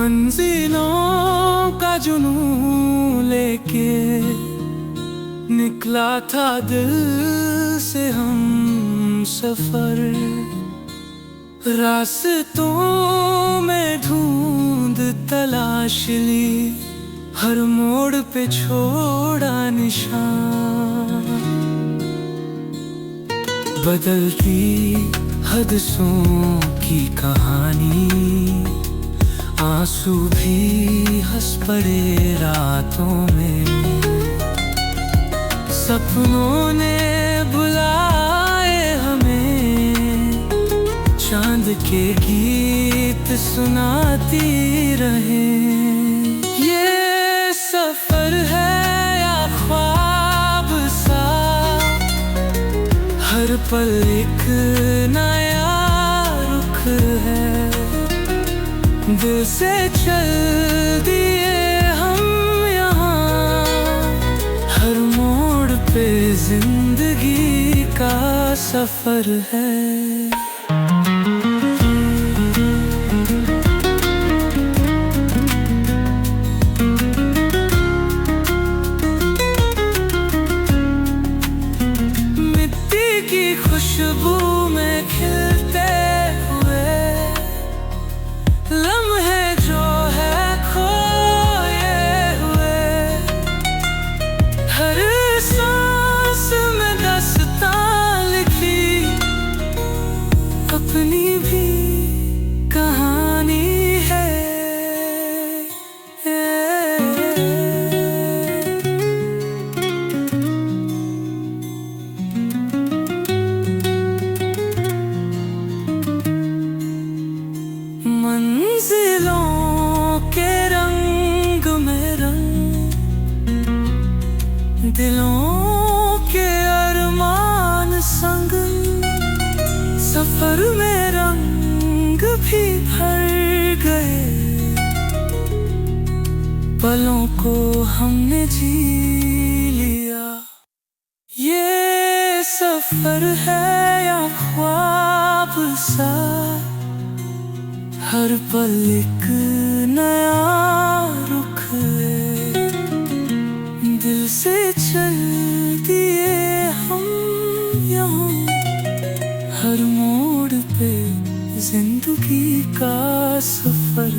मंजिलों का जुनून लेके निकला था दिल से हम सफर। रास्तों में ढूंढ तलाश ली, हर मोड़ पे छोड़ा निशान। बदलती हदसों की कहानी, आंसू भी हंस पड़े रातों में। सपनों ने बुलाए हमें, चांद के गीत सुनाती रहे। ये सफर है या ख्वाब सा, हर पल एक नया रुख है। दिल से चल दिए हम यहाँ, हर मोड़ पे जिंदगी का सफर है। मिट्टी की खुशबू में खिलते हुए लम्हे जो है खोए हुए, हर सांस में दास्तां लिखी, अपनी भी कहानी है। मंजिलों के रंग में रंग, दिलों के अरमान संग। सफर में रंग भी भर गए, पलों को हमने जी लिया। ये सफर है या ख्वाब सा, हर पल एक नया रुख है। दिल से चल दिए हम यहाँ, हर मोड़ पे जिंदगी का सफर।